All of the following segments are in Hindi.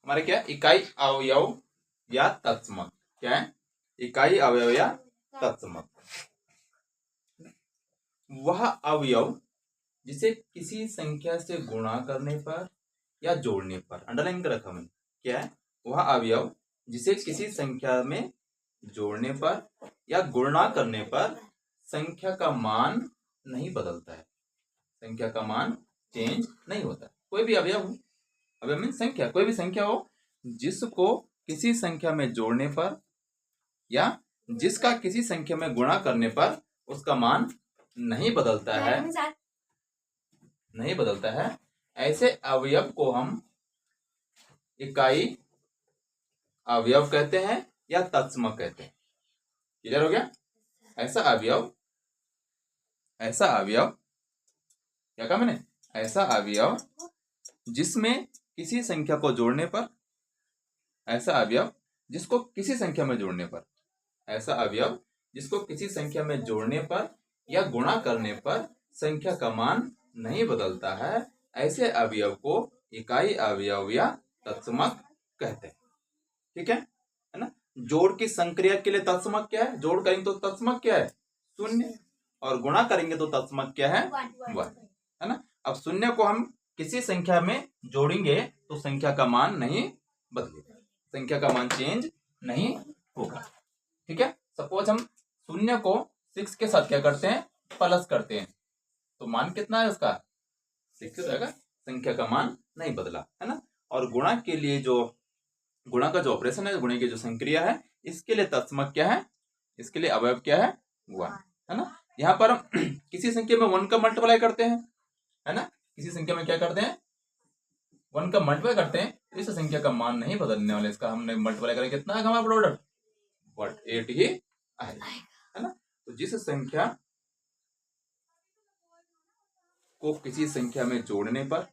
हमारे क्या इकाई अवयव या तत्समक, क्या है इकाई अवयव या तत्समक। वह अवयव जिसे किसी संख्या से गुणा करने पर या जोड़ने पर, अंडरलाइन कर रखा मैंने, क्या है वह अवयव जिसे किसी संख्या में जोड़ने पर या गुणा करने पर संख्या का मान नहीं बदलता है, संख्या का मान चेंज नहीं होता। कोई भी अवयव हो, अवयव मीन संख्या, कोई भी संख्या हो जिसको किसी संख्या में जोड़ने पर या जिसका किसी संख्या में गुणा करने पर उसका मान नहीं बदलता है, नहीं बदलता है, ऐसे अवयव को हम इकाई अवयव कहते हैं या तत्समक कहते हैं। क्लियर हो गया? ऐसा अवयव क्या कहा मैंने, ऐसा अवयव जिसमें किसी संख्या को जोड़ने पर, ऐसा अवयव जिसको किसी संख्या में जोड़ने पर, ऐसा अवयव जिसको किसी संख्या में जोड़ने पर या गुणा करने पर संख्या का मान नहीं बदलता है, ऐसे अवयव को इकाई अवयव या तत्समक कहते हैं। ठीक है ना? जोड़ की संक्रिया के लिए तत्समक क्या है? जोड़ करेंगे तो तत्समक क्या है? शून्य, और गुणा करेंगे तो तत्समक क्या है? 1 है ना। अब शून्य को हम किसी संख्या में जोड़ेंगे तो संख्या का मान नहीं बदलेगा, संख्या का मान चेंज नहीं होगा। ठीक है, सपोज हम शून्य को 6 के साथ क्या करते हैं? प्लस करते हैं, तो मान कितना है उसका? 6 रहेगा, संख्या का मान नहीं बदला, है ना। और गुणा के लिए जो गुणा का जो ऑपरेशन है, गुणे की जो संक्रिया है, इसके लिए तत्समक क्या है? इसके लिए अवयव क्या है? 1, है ना। यहाँ पर हम किसी संख्या में 1 का मल्टीप्लाई करते हैं, है ना, किसी संख्या में क्या करते हैं? 1 का मल्टीप्लाई करते हैं, इस संख्या का मान नहीं बदलने वाले, इसका हमने मल्टीप्लाई करें कितना है हमारा प्रोडक्ट? 8 ही आएगा, है ना। तो जिस संख्या को किसी संख्या में जोड़ने पर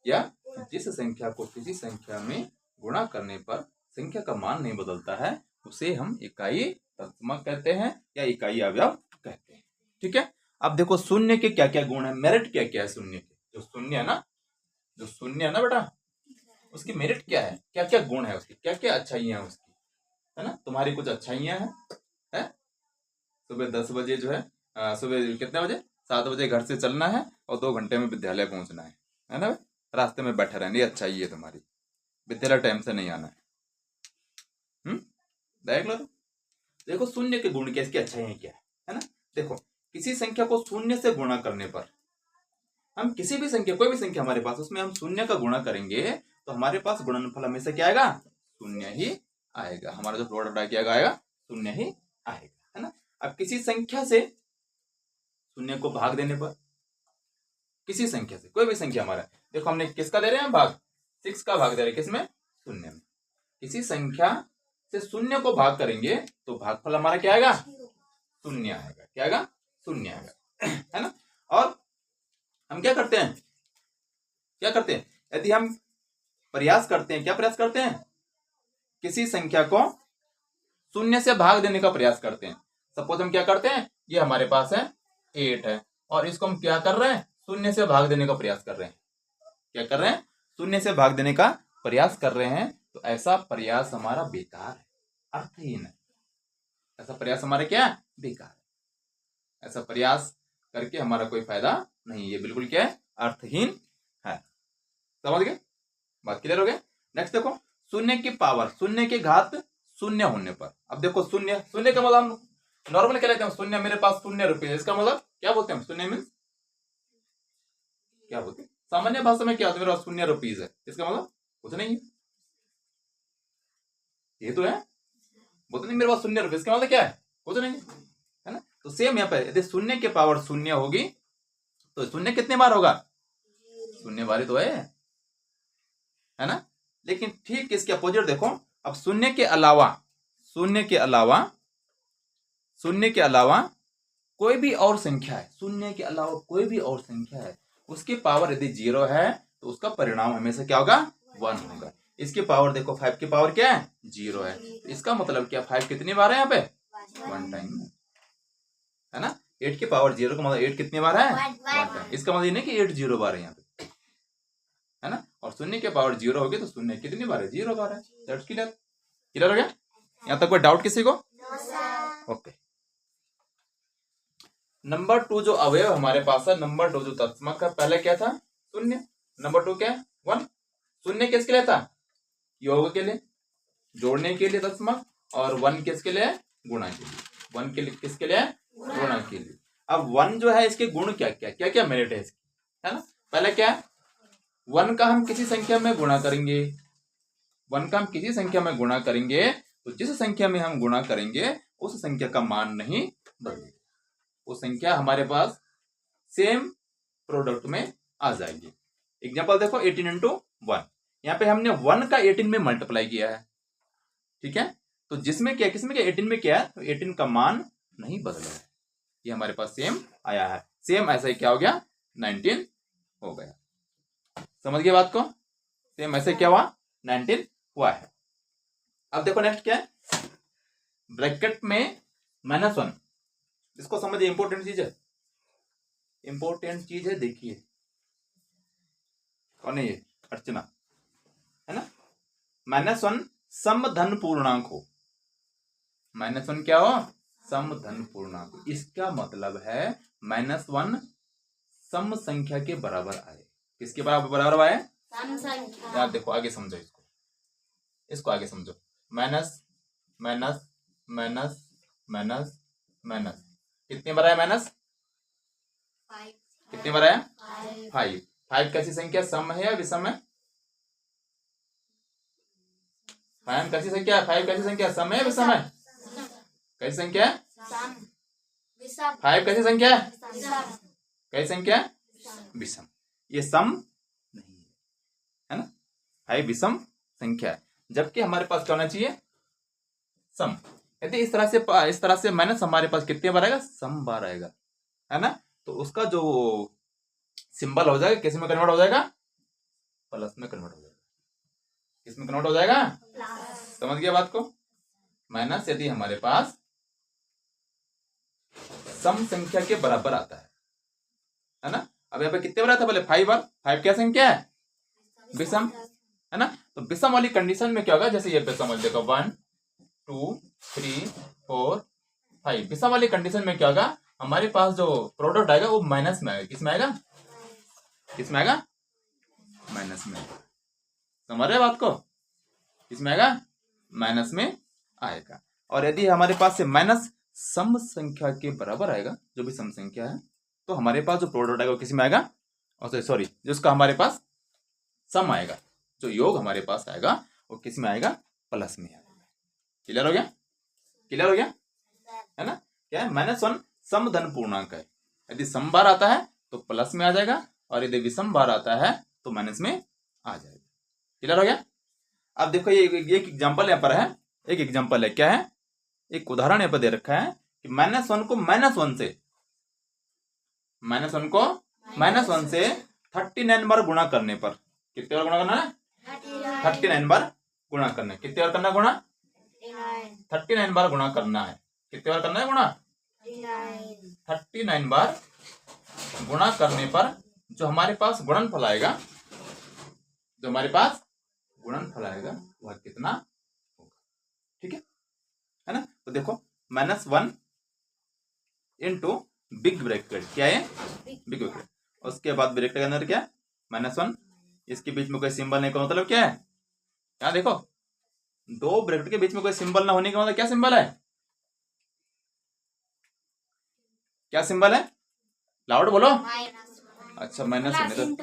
या जिस संख्या को किसी संख्या में गुणा करने पर संख्या का मान नहीं बदलता है, उसे हम इकाई तत्समक कहते हैं या इकाई अवयव कहते हैं। ठीक है, अब देखो शून्य के क्या क्या गुण है, मेरिट क्या क्या है शून्य के? जो शून्य है ना, जो शून्य है ना बेटा, उसकी मेरिट क्या है, क्या क्या गुण है उसकी, क्या क्या अच्छाइयां है उसकी, है ना। तुम्हारी कुछ अच्छाइयां है? सुबह 10 बजे जो है, सुबह कितने बजे? 7 बजे घर से चलना है और 2 घंटे में विद्यालय पहुंचना है ना। रास्ते में बैठे रहने, अच्छाई है तुम्हारी, विद्यालय टाइम से नहीं आना है। देख लो, देखो शून्य के गुण क्या, इसकी अच्छाई क्या है ना। देखो, किसी संख्या को शून्य से गुणा करने पर, हम किसी भी संख्या, कोई भी संख्या हमारे पास, उसमें हम शून्य का गुणा करेंगे तो हमारे पास गुणनफल हमेशा क्या आएगा? शून्य ही आएगा। हमारा जो प्रोडक्ट क्या आएगा? शून्य ही आएगा, है ना। अब किसी संख्या से शून्य को भाग देने पर, किसी संख्या से, कोई भी संख्या हमारा, देखो हमने किसका दे रहे हैं भाग? 6 का भाग दे रहे हैं, किसमें? शून्य में। किसी संख्या से शून्य को भाग करेंगे तो भागफल हमारा क्या आएगा? शून्य आएगा। क्या आएगा? शून्य आएगा, है ना। और हम क्या करते हैं, यदि हम प्रयास करते हैं, क्या प्रयास करते हैं? किसी संख्या को शून्य से भाग देने का प्रयास करते हैं। सपोज हम क्या करते हैं, ये हमारे पास है 8 है, और इसको हम क्या कर रहे हैं? शून्य से भाग देने का प्रयास कर रहे हैं। क्या कर रहे हैं? शून्य से भाग देने का प्रयास कर रहे हैं। तो ऐसा प्रयास हमारा बेकार है, अर्थहीन है। ऐसा प्रयास हमारा क्या है? बेकार है। ऐसा प्रयास करके हमारा कोई फायदा नहीं, ये बिल्कुल क्या है? अर्थहीन है। समझ गए? बात क्लियर हो गया? नेक्स्ट देखो, शून्य की पावर, शून्य की घात शून्य होने पर। अब देखो शून्य, शून्य का मतलब हम नॉर्मल क्या लेते हैं? शून्य, मेरे पास 0 रुपये, इसका मतलब क्या बोलते हैं? शून्य मीन्स क्या बोलते हैं सामान्य भाषा में? क्या होता है? मेरे पास 0 रुपीज है, इसका मतलब कुछ नहीं है, ये तो है। बोलते नहीं मेरे पास 0 रुपये, इसका मतलब क्या है? कुछ नहीं है ना। तो सेम यहाँ पे यदि शून्य की पावर शून्य होगी तो शून्य कितने बार होगा? 0 बार ही तो है ना। लेकिन ठीक इसके अपोजिट देखो, अब शून्य के अलावा कोई भी और संख्या है, शून्य के अलावा कोई भी और संख्या है, उसकी पावर यदि 0 है तो उसका परिणाम हमेशा क्या होगा? 1 होगा। इसकी पावर देखो, 5 की पावर क्या है? 0 है, तो इसका मतलब क्या? 5 कितनी बार है यहाँ पे? 1 टाइम, है ना। 8 की पावर 0 का मतलब 8 कितनी बार है? 1 टाइम। इसका मतलब ये नहीं कि 8 0 बार है यहाँ पे, है ना। और शून्य के पावर 0 होगी तो शून्य कितनी बार है? 0 बार है। That's clear. क्लियर हो गया? यहाँ तक कोई डाउट किसी को? ओके। नंबर 2 जो अवयव हमारे पास है, नंबर 2 जो तत्समक का, पहले क्या था? शून्य। नंबर 2 क्या है? 1। शून्य किसके लिए था? योग के लिए, जोड़ने के लिए तत्समक। और 1 किसके लिए? गुणा के लिए। 1 के लिए किसके लिए? गुणा के लिए। अब 1 जो है इसके गुण क्या क्या क्या क्या मेरिट है इसकी, है ना। पहले क्या है? 1 का हम किसी संख्या में गुणा करेंगे, 1 का हम किसी संख्या में गुणा करेंगे तो जिस संख्या में हम गुणा करेंगे उस संख्या का मान नहीं बदलेगा, वो संख्या हमारे पास सेम प्रोडक्ट में आ जाएगी। एग्जांपल देखो 18 इंटू 1, यहाँ पे हमने 1 का 18 में मल्टीप्लाई किया है, ठीक है। तो जिसमें क्या, किसमें क्या, 18 में क्या है, तो 18 का मान नहीं बदला है, ये हमारे पास सेम आया है। सेम ऐसा ही क्या हो गया? 19 हो गया। समझ गए बात को? सेम ऐसे क्या हुआ? 19 हुआ है। अब देखो नेक्स्ट क्या है, ब्रैकेट में -1, इसको समझिए, इंपॉर्टेंट चीज है, इंपॉर्टेंट चीज है। देखिए कौन है ये? अर्चना, है ना। -1 सम धन पूर्णांक हो, -1 क्या हो? सम धन पूर्णांक। इसका मतलब है -1 सम संख्या के बराबर आए। किसके बराबर आए? सम संख्या। यार देखो आगे समझो इसको, इसको आगे समझो। Minus minus minus minus minus, कितने बार आया माइनस? 5। कितने बार आया? 5। 5 कैसी संख्या? सम है या विषम है? 5 कैसी संख्या है? 5 कैसी संख्या? सम है या विषम है? कैसी संख्या है? सम। विषम। 5 कैसी संख्या है? कैसी संख्या है? विषम। ये सम नहीं है, है ना। 5 विषम संख्या है, जबकि हमारे पास क्या होना चाहिए? सम। यदि इस तरह से माइनस हमारे पास कितने बार आएगा? सम बार आएगा, है ना। तो उसका जो सिंबल हो जाएगा किस में कन्वर्ट हो जाएगा? प्लस में कन्वर्ट हो जाएगा। किस में कन्वर्ट हो जाएगा? प्लस। समझ गया बात को? माइनस यदि हमारे पास सम संख्या के बराबर आता है ना। अब यहाँ पे कितने बार आता है? पहले 5 बार। 5 क्या संख्या है? विषम, है ना। तो विषम वाली कंडीशन में क्या होगा? जैसे ये पे समझ देखो 1 2 3 4 5, विषम वाली कंडीशन में क्या होगा? हमारे पास जो प्रोडक्ट आएगा वो माइनस में आएगा। किस में आएगा? किस में आएगा? माइनस में। समझ रहे बात को? किस में आएगा? माइनस में आएगा। और यदि हमारे पास से माइनस सम संख्या के बराबर आएगा, जो भी सम संख्या है, तो हमारे पास जो प्रोडक्ट आएगा वो किस में आएगा? और सॉरी, जिसका हमारे पास सम आएगा, जो योग हमारे पास आएगा वो किस में आएगा? प्लस में आएगा। क्लियर हो गया? क्लियर हो गया, है ना। क्या है? -1 सम धन पूर्णांक है। यदि सम बार आता है तो प्लस में आ जाएगा, और यदि विषम बार आता है तो माइनस में आ जाएगा। क्लियर हो गया? अब देखो ये एक एग्जांपल यहाँ पर है, एक एग्जांपल है। क्या है? एक उदाहरण यहाँ पर दे रखा है कि -1 को -1 से, -1 से 39 बार गुणा करने पर, कितने बार गुणा करना है? 39 बार गुणा करना है। कितने बार करना है गुणा? 39 बार गुणा करना है। कितने बार करना है गुणा? 39 बार गुणा करने पर जो हमारे पास गुणनफल आएगा, जो हमारे पास गुणनफल आएगा वह कितना होगा? ठीक है ना। तो देखो -1 इंटू बिग ब्रैकेट, क्या है? Big bracket. उसके बाद ब्रैकेट के अंदर क्या? -1, इसके बीच में कोई सिंबल नहीं का मतलब क्या है? यहाँ देखो, दो ब्रैकेट के बीच में कोई सिंबल ना होने का मतलब क्या सिंबल है? क्या सिंबल है? लाउड बोलो। अच्छा, माइनस होने तो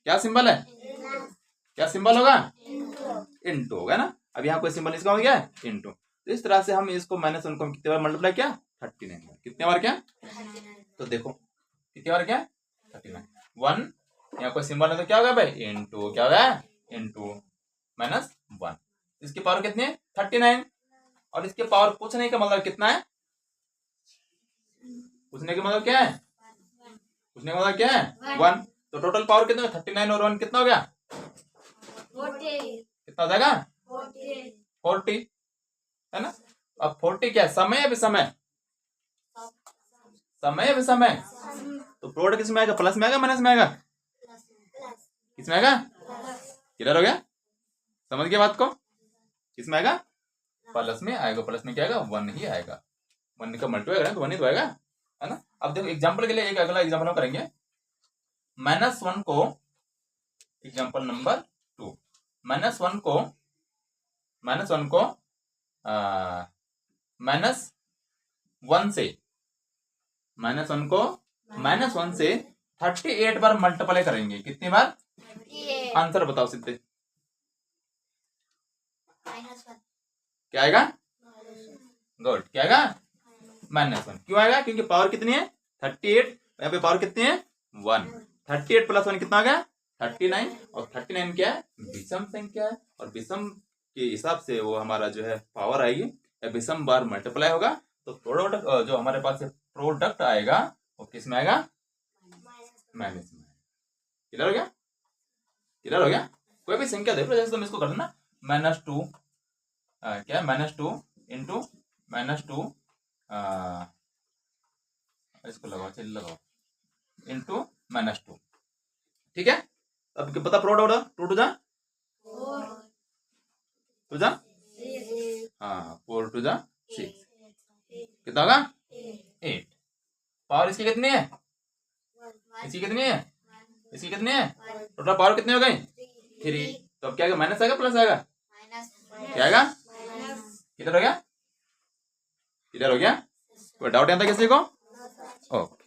क्या सिंबल है? क्या सिंबल होगा? इंटू होगा ना। अब यहाँ कोई सिंबल इसका हो गया इंटू। तो इस तरह से हम इसको -1 को कितने बार मल्टीप्लाई किया? 39 बार। कितने बार क्या? तो देखो कितने बार क्या? 39। 1 यहाँ कोई सिंबल है तो क्या होगा भाई? इंटू। क्या होगा? इंटू -1। इसकी पावर कितनी है? 39। और इसके पावर पूछने का मतलब कितना है? पूछने का मतलब क्या है? पूछने का मतलब क्या है? 1। तो टोटल पावर कितना है? 39 और 1 कितना हो गया? 40। कितना हो जाएगा? 40, है ना। अब 40 क्या है? समय है विषम है? समय है विषम है? तो प्रोडक्ट किस में आएगा? प्लस में आएगा माइनस में आएगा? किसमें आएगा? क्लियर हो गया? समझ गया बात को? किसमें आएगा? प्लस में आएगा। प्लस में क्या आएगा? 1 ही आएगा। 1 का मल्टीप्लाई करें तो 1 ही तो आएगा, है ना। अब देखो एग्जांपल के लिए एक अगला एग्जांपल हम करेंगे। -1 को, एग्जांपल नंबर 2, -1 को -1 से -1 से 38 बार मल्टीप्लाई करेंगे। कितनी बार? आंसर बताओ सीधे। क्या आएगा? गुड, क्या आएगा? -1। क्यों आएगा? क्योंकि पावर कितनी है? 38। यहाँ पे पावर कितनी है? 1। 38 + 1 कितना आ गया? 39। और 39 क्या है? विषम संख्या है, और विषम के हिसाब से वो हमारा जो है पावर आएगी, या विषम बार मल्टीप्लाई होगा, तो प्रोडक्ट जो हमारे पास प्रोडक्ट आएगा वो किस में आएगा? माइनस में। क्लियर हो गया? क्लियर हो गया? कोई भी संख्या देख लो, जैसे तुम इसको कर देना -2, क्या है? -2 इंटू -2, इसको लगाओ, चलिए लगाओ, इंटू -2। ठीक है? अब पता प्रोडक्ट होगा 2 टू जा 4 टू जा 6, कितना होगा? 8। पावर इसकी कितनी है? इसकी कितनी है? इसकी कितनी है? टोटल पावर कितनी हो गई? 3। तो अब क्या आएगा? माइनस आएगा प्लस आएगा? क्या आएगा? किधर हो गया? किधर हो गया? कोई डाउट यहाँ था किसी को? ओके।